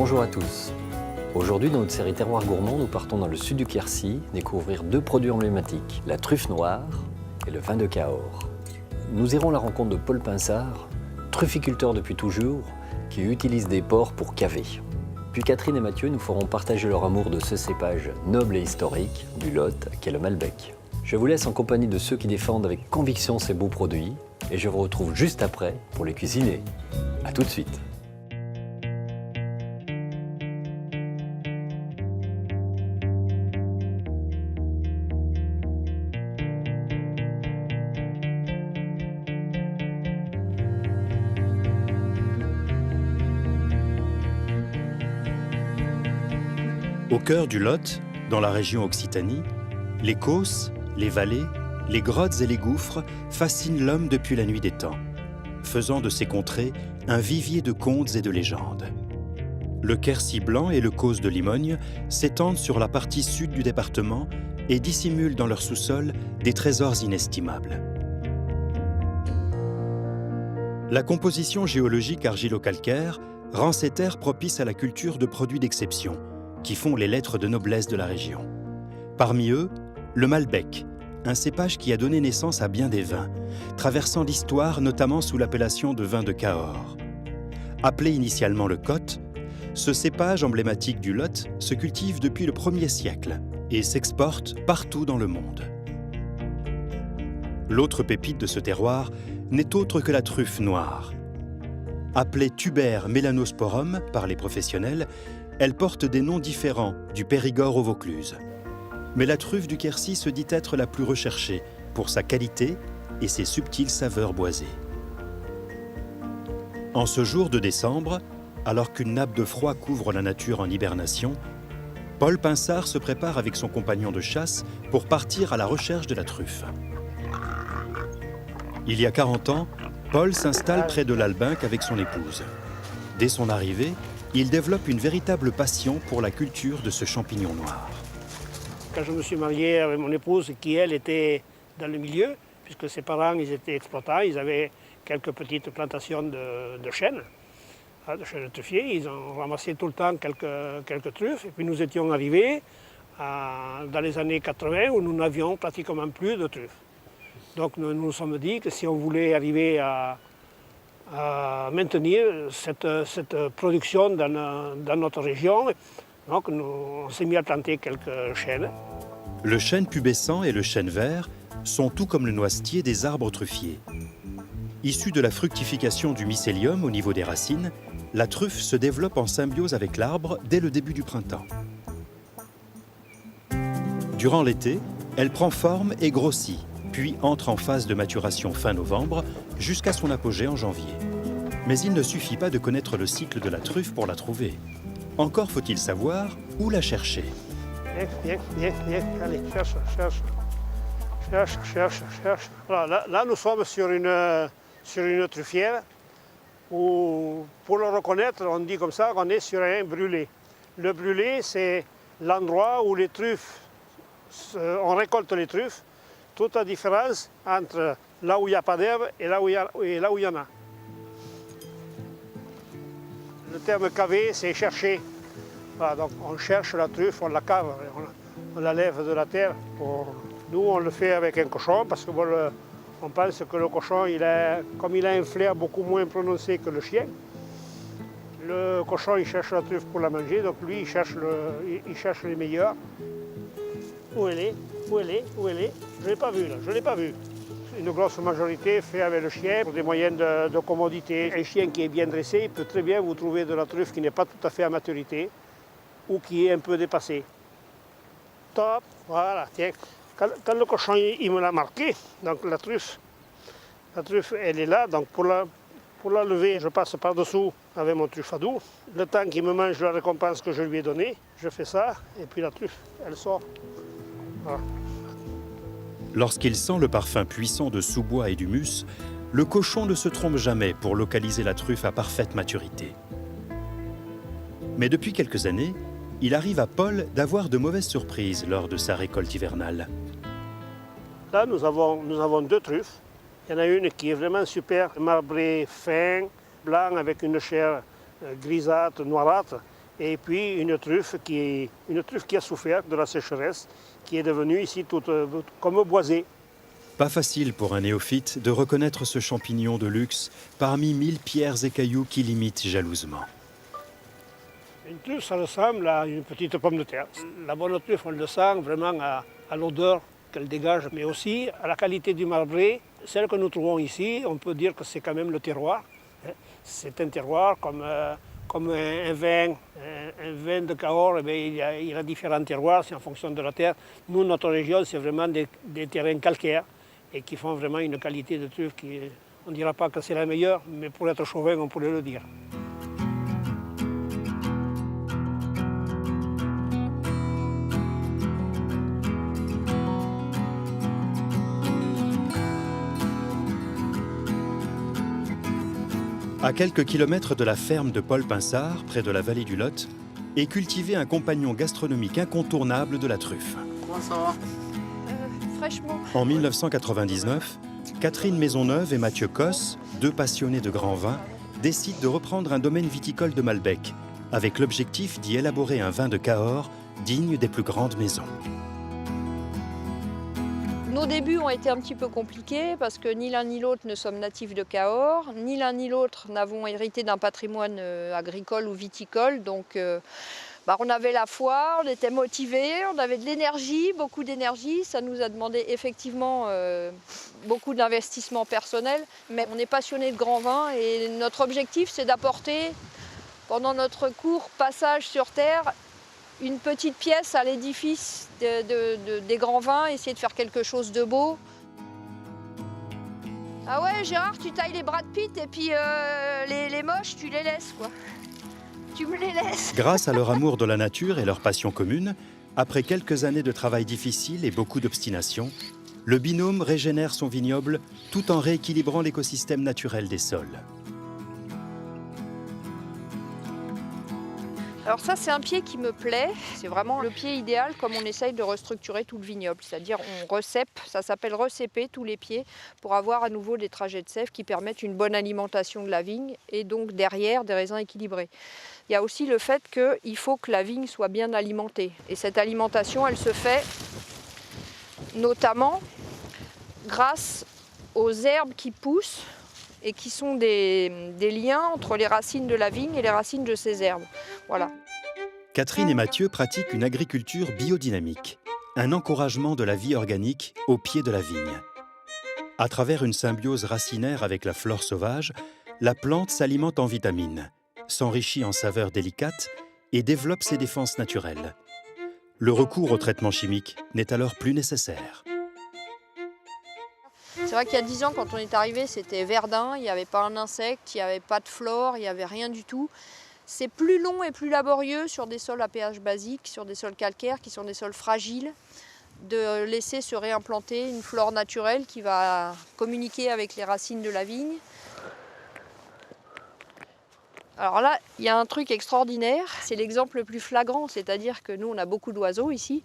Bonjour à tous. Aujourd'hui, dans notre série Terroir gourmand, nous partons dans le sud du Quercy découvrir deux produits emblématiques, la truffe noire et le vin de Cahors. Nous irons à la rencontre de Paul Pinsard, trufficulteur depuis toujours, qui utilise des porcs pour caver. Puis Catherine et Mathieu nous feront partager leur amour de ce cépage noble et historique du Lot, qu'est le Malbec. Je vous laisse en compagnie de ceux qui défendent avec conviction ces beaux produits et je vous retrouve juste après pour les cuisiner. A tout de suite. Au cœur du Lot, dans la région Occitanie, les causses, les vallées, les grottes et les gouffres fascinent l'homme depuis la nuit des temps, faisant de ces contrées un vivier de contes et de légendes. Le Quercy blanc et le Causse de Limogne s'étendent sur la partie sud du département et dissimulent dans leur sous-sol des trésors inestimables. La composition géologique argilo-calcaire rend ces terres propices à la culture de produits d'exception, qui font les lettres de noblesse de la région. Parmi eux, le Malbec, un cépage qui a donné naissance à bien des vins, traversant l'histoire notamment sous l'appellation de vin de Cahors. Appelé initialement le Côte, ce cépage emblématique du Lot se cultive depuis le 1er siècle et s'exporte partout dans le monde. L'autre pépite de ce terroir n'est autre que la truffe noire. Appelée Tuber melanosporum par les professionnels, elle porte des noms différents du Périgord au Vaucluse. Mais la truffe du Quercy se dit être la plus recherchée pour sa qualité et ses subtiles saveurs boisées. En ce jour de décembre, alors qu'une nappe de froid couvre la nature en hibernation, Paul Pinsard se prépare avec son compagnon de chasse pour partir à la recherche de la truffe. Il y a 40 ans, Paul s'installe près de l'Albinque avec son épouse. Dès son arrivée, il développe une véritable passion pour la culture de ce champignon noir. Quand je me suis marié avec mon épouse, qui elle était dans le milieu, puisque ses parents ils étaient exploitants, ils avaient quelques petites plantations de chênes, de chênes truffiers, ils ont ramassé tout le temps quelques truffes, et puis nous étions arrivés dans les années 80 où nous n'avions pratiquement plus de truffes. Donc nous nous sommes dit que si on voulait arriver à maintenir cette production dans notre région. Donc on s'est mis à planter quelques chênes. Le chêne pubescent et le chêne vert sont tout comme le noisetier des arbres truffiers. Issus de la fructification du mycélium au niveau des racines, la truffe se développe en symbiose avec l'arbre dès le début du printemps. Durant l'été, elle prend forme et grossit, puis entre en phase de maturation fin novembre jusqu'à son apogée en janvier. Mais il ne suffit pas de connaître le cycle de la truffe pour la trouver. Encore faut-il savoir où la chercher. Viens, allez, cherche. Voilà, là, nous sommes sur une truffière où, pour le reconnaître, on dit comme ça qu'on est sur un brûlé. Le brûlé, c'est l'endroit où les truffes, on récolte les truffes, toute la différence entre là où il n'y a pas d'herbe et là où il y en a. Le terme caver, c'est chercher. Voilà, donc on cherche la truffe, on la cave, on la lève de la terre. Nous, on le fait avec un cochon parce que on pense que le cochon, comme il a un flair beaucoup moins prononcé que le chien, le cochon, il cherche la truffe pour la manger, donc lui, il cherche les meilleurs. Où elle est? Je ne l'ai pas vue, là, je ne l'ai pas vue. Une grosse majorité fait avec le chien pour des moyens de commodité. Un chien qui est bien dressé, il peut très bien vous trouver de la truffe qui n'est pas tout à fait à maturité ou qui est un peu dépassée. Top, voilà, tiens. Quand le cochon il me l'a marqué, donc la truffe elle est là, donc pour la lever, je passe par-dessous avec mon truffadou. Le temps qu'il me mange la récompense que je lui ai donnée, je fais ça et puis la truffe, elle sort. Voilà. Lorsqu'il sent le parfum puissant de sous-bois et d'humus, le cochon ne se trompe jamais pour localiser la truffe à parfaite maturité. Mais depuis quelques années, il arrive à Paul d'avoir de mauvaises surprises lors de sa récolte hivernale. Là, nous avons deux truffes. Il y en a une qui est vraiment super, marbrée fin, blanc avec une chair grisâtre, noirâtre. Et puis une truffe qui a souffert de la sécheresse, qui est devenue ici toute comme boisée. Pas facile pour un néophyte de reconnaître ce champignon de luxe parmi 1000 pierres et cailloux qui l'imitent jalousement. Une truffe, ça ressemble à une petite pomme de terre. La bonne truffe, on le sent vraiment à l'odeur qu'elle dégage, mais aussi à la qualité du marbré. Celle que nous trouvons ici, on peut dire que c'est quand même le terroir. C'est un terroir comme un vin de Cahors, il y a différents terroirs, c'est en fonction de la terre. Nous, notre région, c'est vraiment des terrains calcaires et qui font vraiment une qualité de truffe qui, on ne dira pas que c'est la meilleure, mais pour être chauvin, on pourrait le dire. À quelques kilomètres de la ferme de Paul Pinsard, près de la vallée du Lot, est cultivé un compagnon gastronomique incontournable de la truffe. Comment ça va? Fraîchement. En 1999, Catherine Maisonneuve et Mathieu Cosse, deux passionnés de grands vins, décident de reprendre un domaine viticole de Malbec, avec l'objectif d'y élaborer un vin de Cahors digne des plus grandes maisons. Nos débuts ont été un petit peu compliqués parce que ni l'un ni l'autre ne sommes natifs de Cahors, ni l'un ni l'autre n'avons hérité d'un patrimoine agricole ou viticole. Donc on avait la foi, on était motivés, on avait de l'énergie, beaucoup d'énergie. Ça nous a demandé effectivement beaucoup d'investissement personnel, mais on est passionné de grand vin et notre objectif c'est d'apporter pendant notre court passage sur Terre une petite pièce à l'édifice des grands vins, essayer de faire quelque chose de beau. Ah ouais, Gérard, tu tailles les Brad Pitt et puis les moches, tu les laisses, quoi. Tu me les laisses. Grâce à leur amour de la nature et leur passion commune, après quelques années de travail difficile et beaucoup d'obstination, le binôme régénère son vignoble tout en rééquilibrant l'écosystème naturel des sols. Alors ça, c'est un pied qui me plaît. C'est vraiment le pied idéal comme on essaye de restructurer tout le vignoble. C'est-à-dire on recèpe, ça s'appelle recéper tous les pieds pour avoir à nouveau des trajets de sève qui permettent une bonne alimentation de la vigne et donc derrière des raisins équilibrés. Il y a aussi le fait qu'il faut que la vigne soit bien alimentée. Et cette alimentation, elle se fait notamment grâce aux herbes qui poussent et qui sont des liens entre les racines de la vigne et les racines de ces herbes. Voilà. Catherine et Mathieu pratiquent une agriculture biodynamique, un encouragement de la vie organique au pied de la vigne. À travers une symbiose racinaire avec la flore sauvage, la plante s'alimente en vitamines, s'enrichit en saveurs délicates et développe ses défenses naturelles. Le recours au traitement chimique n'est alors plus nécessaire. C'est vrai qu'il y a 10 ans, quand on est arrivé, c'était verdun, il n'y avait pas un insecte, il n'y avait pas de flore, il n'y avait rien du tout. C'est plus long et plus laborieux sur des sols à pH basique, sur des sols calcaires qui sont des sols fragiles, de laisser se réimplanter une flore naturelle qui va communiquer avec les racines de la vigne. Alors là, il y a un truc extraordinaire, c'est l'exemple le plus flagrant, c'est-à-dire que nous, on a beaucoup d'oiseaux ici,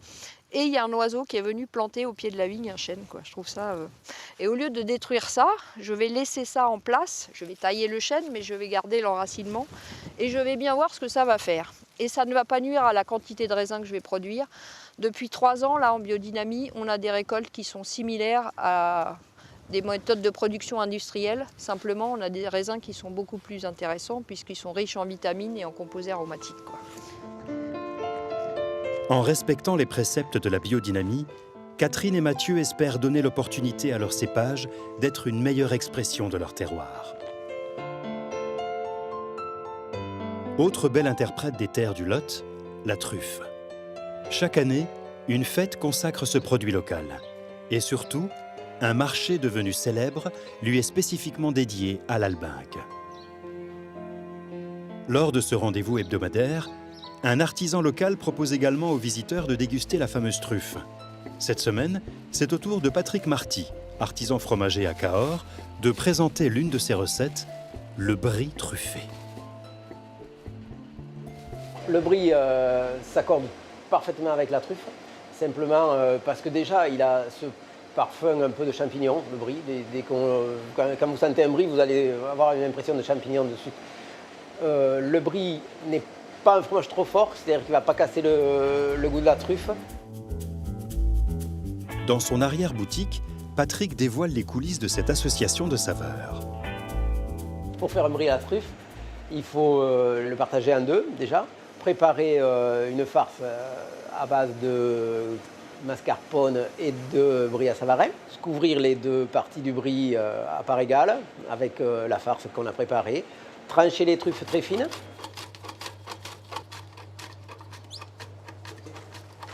et il y a un oiseau qui est venu planter au pied de la vigne un chêne, quoi. Je trouve ça... Et au lieu de détruire ça, je vais laisser ça en place, je vais tailler le chêne, mais je vais garder l'enracinement, et je vais bien voir ce que ça va faire. Et ça ne va pas nuire à la quantité de raisins que je vais produire. Depuis 3 ans, là, en biodynamie, on a des récoltes qui sont similaires à des méthodes de production industrielle. Simplement, on a des raisins qui sont beaucoup plus intéressants puisqu'ils sont riches en vitamines et en composés aromatiques, quoi. En respectant les préceptes de la biodynamie, Catherine et Mathieu espèrent donner l'opportunité à leurs cépages d'être une meilleure expression de leur terroir. Autre belle interprète des terres du Lot, la truffe. Chaque année, une fête consacre ce produit local. Et surtout, un marché devenu célèbre lui est spécifiquement dédié à l'Albingue. Lors de ce rendez-vous hebdomadaire, un artisan local propose également aux visiteurs de déguster la fameuse truffe. Cette semaine, c'est au tour de Patrick Marty, artisan fromager à Cahors, de présenter l'une de ses recettes, le brie truffé. Le brie s'accorde parfaitement avec la truffe, simplement parce que déjà il a ce parfum un peu de champignon, le brie. Quand vous sentez un brie, vous allez avoir une impression de champignon dessus. Le brie n'est pas un fromage trop fort, c'est-à-dire qu'il ne va pas casser le goût de la truffe. Dans son arrière-boutique, Patrick dévoile les coulisses de cette association de saveurs. Pour faire un brie à la truffe, il faut le partager en deux déjà, préparer une farce à base de mascarpone et de brie à Savarin, couvrir les deux parties du brie à part égale avec la farce qu'on a préparée, trancher les truffes très fines.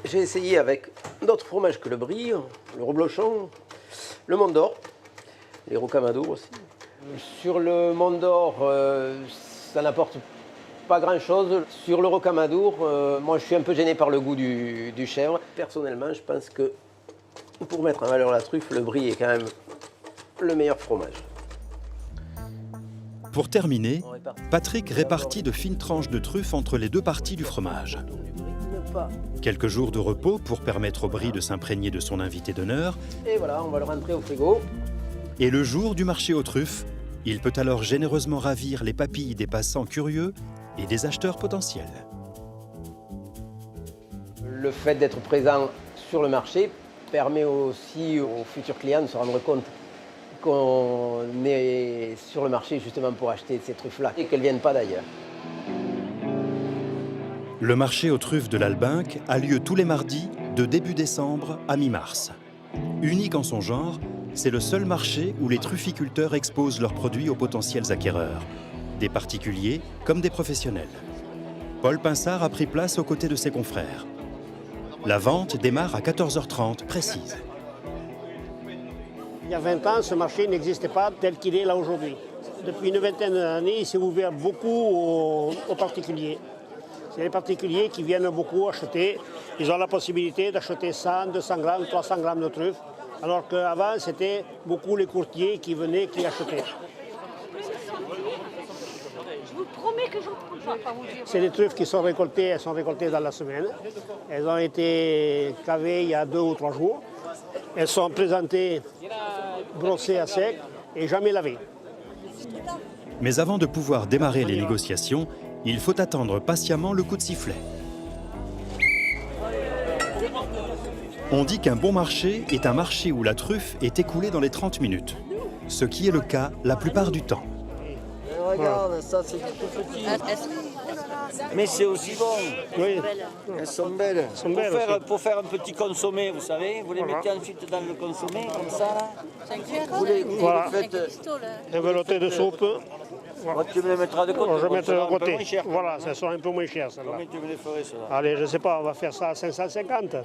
J'ai essayé avec d'autres fromages que le brie, le reblochon, le Mont d'Or, les rocamadours aussi. Sur le Mont d'Or, ça n'apporte pas grand-chose. Sur le rocamadour, moi je suis un peu gêné par le goût du chèvre. Personnellement, je pense que pour mettre en valeur la truffe, le brie est quand même le meilleur fromage. Pour terminer, Patrick répartit de fines tranches de truffe entre les deux parties du fromage. Quelques jours de repos pour permettre au brie de s'imprégner de son invité d'honneur. Et voilà, on va le rentrer au frigo. Et le jour du marché aux truffes, il peut alors généreusement ravir les papilles des passants curieux et des acheteurs potentiels. Le fait d'être présent sur le marché permet aussi aux futurs clients de se rendre compte qu'on est sur le marché justement pour acheter ces truffes-là et qu'elles ne viennent pas d'ailleurs. Le marché aux truffes de l'Albinque a lieu tous les mardis de début décembre à mi-mars. Unique en son genre, c'est le seul marché où les trufficulteurs exposent leurs produits aux potentiels acquéreurs, des particuliers comme des professionnels. Paul Pinsard a pris place aux côtés de ses confrères. La vente démarre à 14h30 précise. Il y a 20 ans, ce marché n'existait pas tel qu'il est là aujourd'hui. Depuis une vingtaine d'années, il s'est ouvert beaucoup aux particuliers. C'est les particuliers qui viennent beaucoup acheter. Ils ont la possibilité d'acheter 100, 200 grammes, 300 grammes de truffes. Alors qu'avant, c'était beaucoup les courtiers qui venaient, qui achetaient. Je vous promets que je ne prends pas vous dire. C'est des truffes qui sont récoltées, elles sont récoltées dans la semaine. Elles ont été cavées il y a 2 ou 3 jours. Elles sont présentées, brossées à sec et jamais lavées. Mais avant de pouvoir démarrer les négociations, il faut attendre patiemment le coup de sifflet. On dit qu'un bon marché est un marché où la truffe est écoulée dans les 30 minutes, ce qui est le cas la plupart du temps. Regarde, ça c'est tout petit. Mais c'est aussi bon. Oui, Elles sont belles. elles sont belles aussi. Pour faire un petit consommé, vous savez, vous les mettez ensuite dans le consommé, comme ça. Là. Vous les Voilà. faites. Un velouté de soupe. Moi, tu me les mettras de côté. Je vais mettre ça de sera un peu côté. moins cher. Voilà, ça sera un peu moins cher celle-là. Combien tu me les ferais, cela? Allez, je ne sais pas, on va faire ça à 550.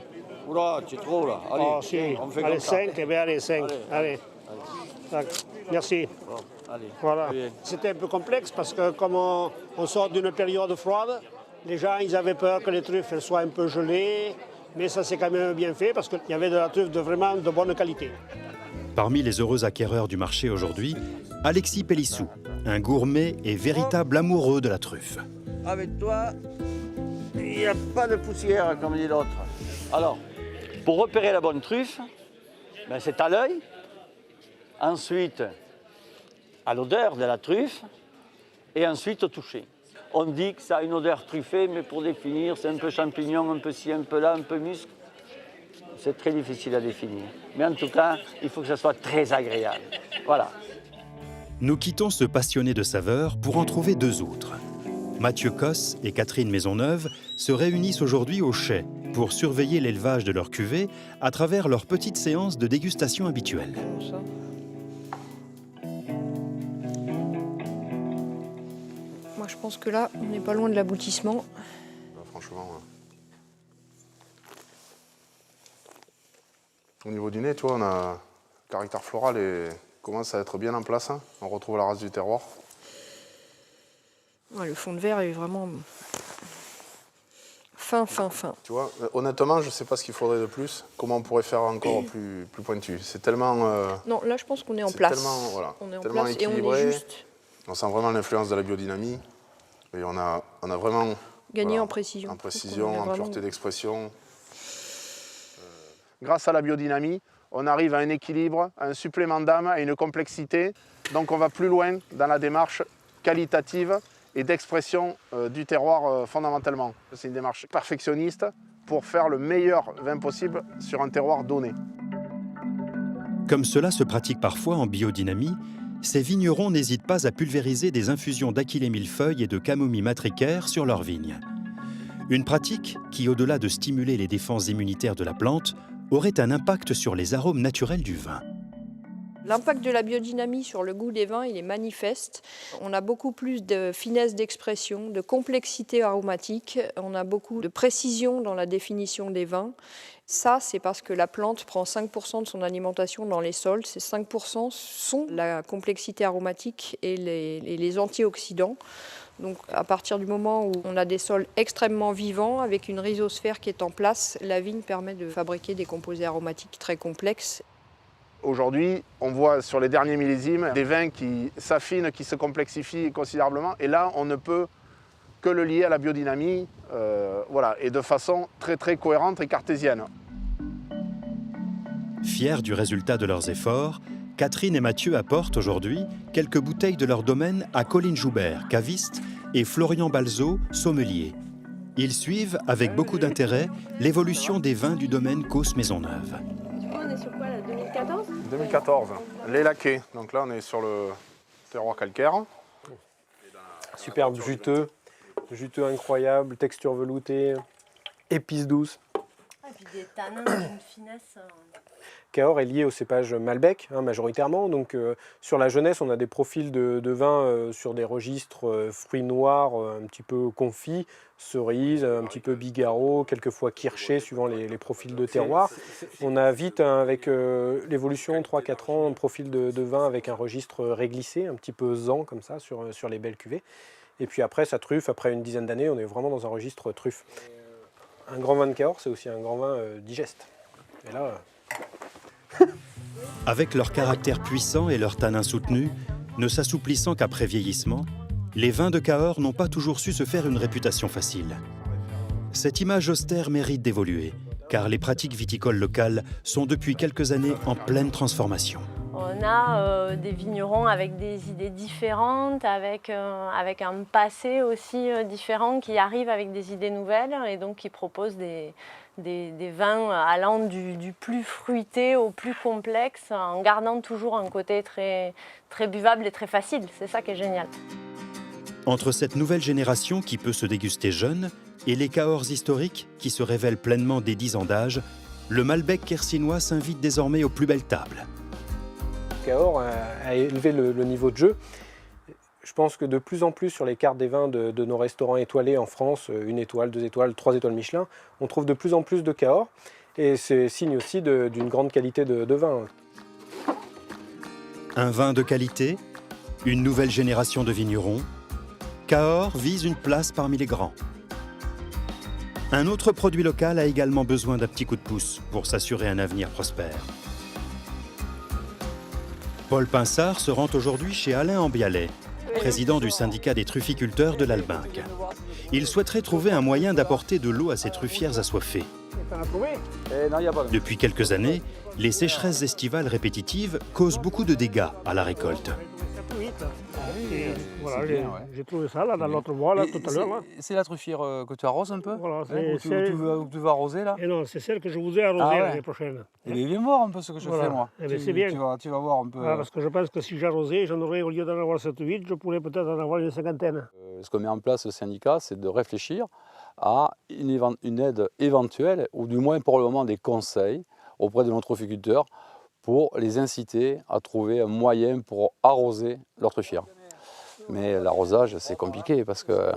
Oula, tu es trop là. Allez, Oh, si. on fait Allez, comme ça. 5, eh bien allez, 5. Allez. Tac. Merci. Bon, allez. Voilà. Bien. C'était un peu complexe parce que comme on sort d'une période froide, les gens ils avaient peur que les truffes elles soient un peu gelées, mais ça s'est quand même bien fait parce qu'il y avait de la truffe vraiment de bonne qualité. Parmi les heureux acquéreurs du marché aujourd'hui, Alexis Pélissou, un gourmet et véritable amoureux de la truffe. Avec toi, il n'y a pas de poussière, comme dit l'autre. Alors, pour repérer la bonne truffe, ben c'est à l'œil. Ensuite, à l'odeur de la truffe. Et ensuite, au toucher. On dit que ça a une odeur truffée, mais pour définir, c'est un peu champignon, un peu ci, un peu là, un peu musc. C'est très difficile à définir. Mais en tout cas, il faut que ça soit très agréable. Voilà. Nous quittons ce passionné de saveurs pour en trouver 2 autres. Mathieu Cosse et Catherine Maisonneuve se réunissent aujourd'hui au Chai pour surveiller l'élevage de leur cuvée à travers leur petite séance de dégustation habituelle. Moi, je pense que là, on n'est pas loin de l'aboutissement. Franchement. Au niveau du nez, tu vois, on a le caractère floral et commence à être bien en place. Hein. On retrouve la race du terroir. Ouais, le fond de verre est vraiment fin. Tu vois, honnêtement, je ne sais pas ce qu'il faudrait de plus. Comment on pourrait faire encore plus pointu. C'est tellement. Non, là, je pense qu'on est en c'est place. Tellement, voilà, On est en tellement place et on équilibré. est juste On sent vraiment l'influence de la biodynamie. Et on a vraiment. gagné en précision. En précision, en vraiment... pureté d'expression. Grâce à la biodynamie, on arrive à un équilibre, à un supplément d'âme, à une complexité. Donc on va plus loin dans la démarche qualitative et d'expression du terroir fondamentalement. C'est une démarche perfectionniste pour faire le meilleur vin possible sur un terroir donné. Comme cela se pratique parfois en biodynamie, ces vignerons n'hésitent pas à pulvériser des infusions d'achillée millefeuille et de camomille matricaire sur leurs vignes. Une pratique qui, au-delà de stimuler les défenses immunitaires de la plante, aurait un impact sur les arômes naturels du vin. L'impact de la biodynamie sur le goût des vins, il est manifeste. On a beaucoup plus de finesse d'expression, de complexité aromatique, on a beaucoup de précision dans la définition des vins. Ça, c'est parce que la plante prend 5% de son alimentation dans les sols. Ces 5% sont la complexité aromatique et les antioxydants. Donc à partir du moment où on a des sols extrêmement vivants, avec une rhizosphère qui est en place, la vigne permet de fabriquer des composés aromatiques très complexes. Aujourd'hui, on voit sur les derniers millésimes des vins qui s'affinent, qui se complexifient considérablement. Et là, on ne peut que le lier à la biodynamie, voilà, et de façon très très cohérente et cartésienne. Fiers du résultat de leurs efforts, Catherine et Mathieu apportent aujourd'hui quelques bouteilles de leur domaine à Colline Joubert, caviste, et Florian Balzo, sommelier. Ils suivent avec beaucoup d'intérêt l'évolution des vins du domaine Causse Maisonneuve. Du coup, on est sur quoi là, 2014 2014, les laquais. Donc là, on est sur le terroir calcaire. Superbe, juteux incroyable, texture veloutée, épices douces. Ah, et puis des tanins d'une finesse. Cahors est lié au cépage Malbec, majoritairement. Donc sur la jeunesse, on a des profils de vin sur des registres fruits noirs, un petit peu confits, cerises, un petit peu bigarreau, quelquefois kirché, suivant les profils de terroir. On a vite, avec l'évolution, 3-4 ans, un profil de vin avec un registre réglissé, un petit peu zan comme ça, sur les belles cuvées. Et puis après, sa truffe, après une dizaine d'années, on est vraiment dans un registre truffe. Un grand vin de Cahors, c'est aussi un grand vin digeste. Et là... Avec leur caractère puissant et leur tanin soutenu, ne s'assouplissant qu'après vieillissement, les vins de Cahors n'ont pas toujours su se faire une réputation facile. Cette image austère mérite d'évoluer, car les pratiques viticoles locales sont depuis quelques années en pleine transformation. On a des vignerons avec des idées différentes, avec un passé aussi différent, qui arrivent avec des idées nouvelles et donc qui proposent des vins allant du plus fruité au plus complexe, en gardant toujours un côté très, très buvable et très facile. C'est ça qui est génial. Entre cette nouvelle génération qui peut se déguster jeune et les Cahors historiques qui se révèlent pleinement des 10 ans d'âge, le Malbec quercinois s'invite désormais aux plus belles tables. Cahors a élevé le niveau de jeu. Je pense que de plus en plus sur les cartes des vins de nos restaurants étoilés en France, 1 étoile, 2 étoiles, 3 étoiles Michelin, on trouve de plus en plus de Cahors et c'est signe aussi d'une grande qualité de vin. Un vin de qualité, une nouvelle génération de vignerons, Cahors vise une place parmi les grands. Un autre produit local a également besoin d'un petit coup de pouce pour s'assurer un avenir prospère. Paul Pinsard se rend aujourd'hui chez Alain Ambialet, président du syndicat des trufficulteurs de l'Albinque. Il souhaiterait trouver un moyen d'apporter de l'eau à ces truffières assoiffées. Depuis quelques années, les sécheresses estivales répétitives causent beaucoup de dégâts à la récolte. Voilà, j'ai trouvé ça là, dans l'autre bois, là, tout à l'heure. C'est la truffière que tu arroses un peu, voilà, tu veux arroser là. Et non, c'est celle que je vous ai arrosée l'année prochaine. Eh bien, viens voir un peu ce que je fais moi. Eh bien, c'est bien. Tu vas voir un peu. Voilà, parce que je pense que si j'arrosais, j'en aurais, au lieu d'en avoir 7 ou 8, je pourrais peut-être en avoir une cinquantaine. Ce qu'on met en place le syndicat, c'est de réfléchir à une aide éventuelle, ou du moins pour le moment des conseils auprès de nos trufficulteurs pour les inciter à trouver un moyen pour arroser leur truffière. Mais l'arrosage, c'est compliqué parce que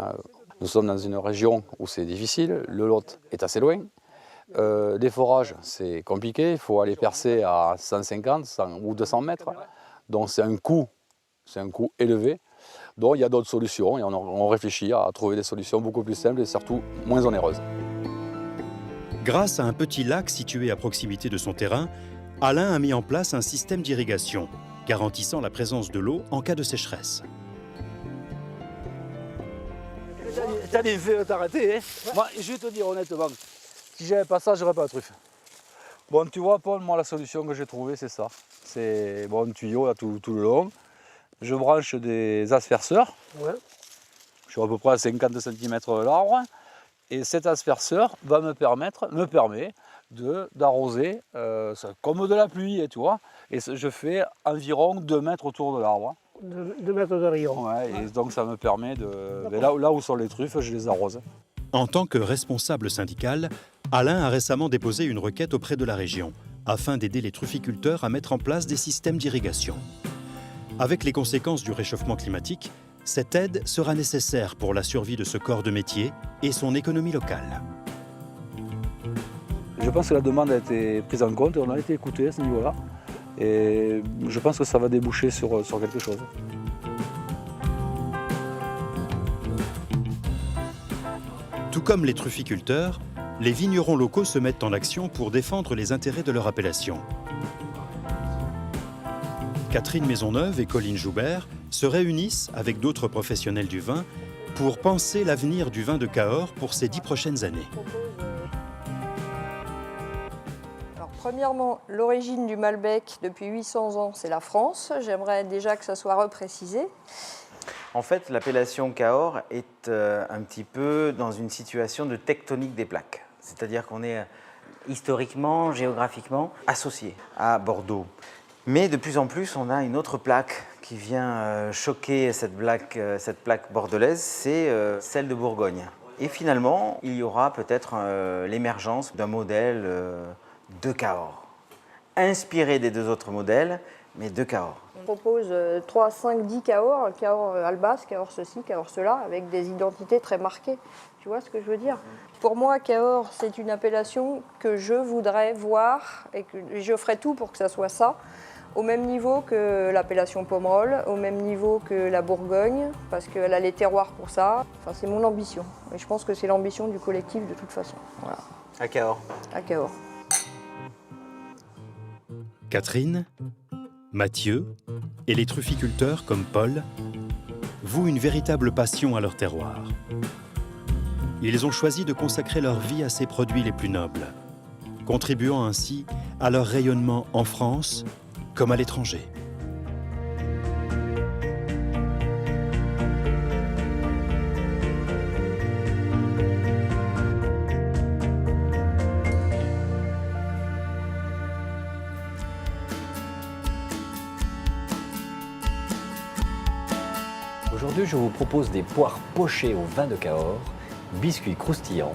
nous sommes dans une région où c'est difficile, le Lot est assez loin. Les forages, c'est compliqué, il faut aller percer à 150 ou 200 mètres. Donc c'est un coût élevé. Donc il y a d'autres solutions et on réfléchit à trouver des solutions beaucoup plus simples et surtout moins onéreuses. Grâce à un petit lac situé à proximité de son terrain, Alain a mis en place un système d'irrigation, garantissant la présence de l'eau en cas de sécheresse. T'as bien fait de t'arrêter, hein. Moi, je vais te dire honnêtement, si j'avais pas ça, j'aurais pas la truffe. Bon, tu vois, Paul, moi, la solution que j'ai trouvée, c'est ça. C'est un tuyau là, tout le long. Je branche des asperceurs. Ouais. Je suis à peu près à 50 cm de l'arbre. Et cet asperceur me permet d'arroser comme de la pluie, tu vois. Et je fais environ 2 mètres autour de l'arbre. 2 mètres de rayon. Ouais, et donc ça me permet de... Là où sont les truffes, je les arrose. En tant que responsable syndical, Alain a récemment déposé une requête auprès de la région afin d'aider les trufficulteurs à mettre en place des systèmes d'irrigation. Avec les conséquences du réchauffement climatique, cette aide sera nécessaire pour la survie de ce corps de métier et son économie locale. Je pense que la demande a été prise en compte et on a été écouté à ce niveau-là. Et je pense que ça va déboucher sur quelque chose. Tout comme les trufficulteurs, les vignerons locaux se mettent en action pour défendre les intérêts de leur appellation. Catherine Maisonneuve et Colline Joubert se réunissent avec d'autres professionnels du vin pour penser l'avenir du vin de Cahors pour ces 10 prochaines années. Alors, premièrement, l'origine du Malbec depuis 800 ans, c'est la France. J'aimerais déjà que ça soit reprécisé. En fait, l'appellation Cahors est un petit peu dans une situation de tectonique des plaques. C'est-à-dire qu'on est historiquement, géographiquement associé à Bordeaux. Mais de plus en plus, on a une autre plaque qui vient choquer cette plaque bordelaise, c'est celle de Bourgogne. Et finalement, il y aura peut-être l'émergence d'un modèle de Cahors, inspiré des 2 autres modèles, mais de Cahors. On propose 3, 5, 10 Cahors, Cahors Albas, Cahors ceci, Cahors cela, avec des identités très marquées. Tu vois ce que je veux dire? Pour moi, Cahors, c'est une appellation que je voudrais voir et que je ferai tout pour que ça soit ça. Au même niveau que l'appellation Pomerol, au même niveau que la Bourgogne, parce qu'elle a les terroirs pour ça. Enfin, c'est mon ambition. Et je pense que c'est l'ambition du collectif de toute façon. Voilà. À Cahors. À Cahors. Catherine, Mathieu et les trufficulteurs comme Paul vouent une véritable passion à leur terroir. Ils ont choisi de consacrer leur vie à ces produits les plus nobles, contribuant ainsi à leur rayonnement en France comme à l'étranger. Aujourd'hui, je vous propose des poires pochées au vin de Cahors, biscuits croustillants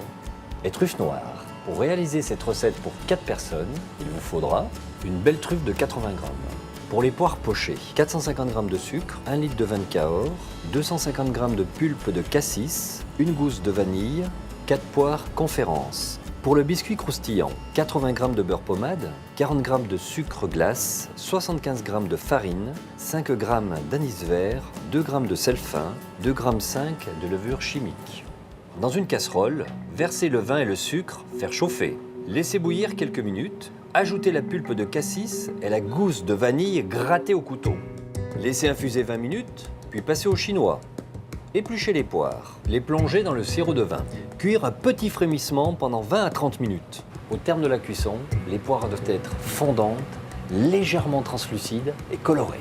et truffes noires. Pour réaliser cette recette pour 4 personnes, il vous faudra une belle truffe de 80 g. Pour les poires pochées, 450 g de sucre, 1 litre de vin de Cahors, 250 g de pulpe de cassis, une gousse de vanille, 4 poires conférence. Pour le biscuit croustillant, 80 g de beurre pommade, 40 g de sucre glace, 75 g de farine, 5 g d'anis vert, 2 g de sel fin, 2,5 g de levure chimique. Dans une casserole, versez le vin et le sucre, faire chauffer. Laissez bouillir quelques minutes, ajoutez la pulpe de cassis et la gousse de vanille grattée au couteau. Laissez infuser 20 minutes, puis passez au chinois. Épluchez les poires, les plonger dans le sirop de vin. Cuire un petit frémissement pendant 20 à 30 minutes. Au terme de la cuisson, les poires doivent être fondantes, légèrement translucides et colorées.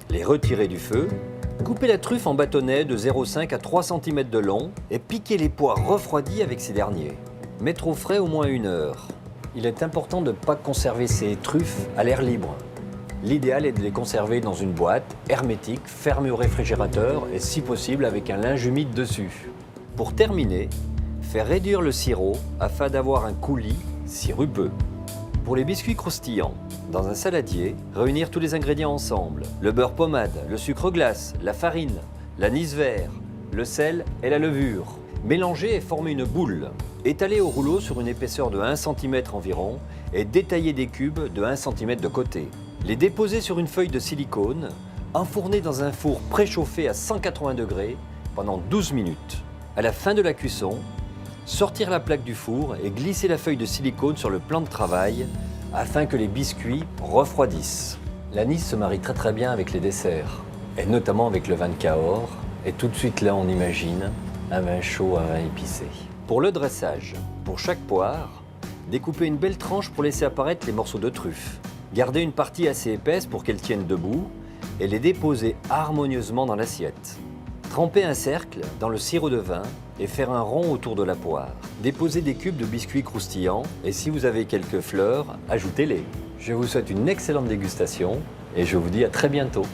Les retirer du feu. Coupez la truffe en bâtonnets de 0,5 à 3 cm de long et piquez les poires refroidies avec ces derniers. Mettre au frais au moins 1 heure. Il est important de ne pas conserver ces truffes à l'air libre. L'idéal est de les conserver dans une boîte hermétique, fermée au réfrigérateur et si possible avec un linge humide dessus. Pour terminer, faire réduire le sirop afin d'avoir un coulis sirupeux. Pour les biscuits croustillants, dans un saladier, réunir tous les ingrédients ensemble. Le beurre pommade, le sucre glace, la farine, l'anis vert, le sel et la levure. Mélanger et former une boule. Étaler au rouleau sur une épaisseur de 1 cm environ et détailler des cubes de 1 cm de côté. Les déposer sur une feuille de silicone, enfourner dans un four préchauffé à 180 degrés pendant 12 minutes. À la fin de la cuisson, sortir la plaque du four et glisser la feuille de silicone sur le plan de travail afin que les biscuits refroidissent. L'anis se marie très bien avec les desserts, et notamment avec le vin de Cahors. Et tout de suite là, on imagine un vin chaud, un vin épicé. Pour le dressage, pour chaque poire, découpez une belle tranche pour laisser apparaître les morceaux de truffe. Gardez une partie assez épaisse pour qu'elle tienne debout et les déposer harmonieusement dans l'assiette. Tremper un cercle dans le sirop de vin et faire un rond autour de la poire. Déposez des cubes de biscuits croustillants et si vous avez quelques fleurs, ajoutez-les. Je vous souhaite une excellente dégustation et je vous dis à très bientôt.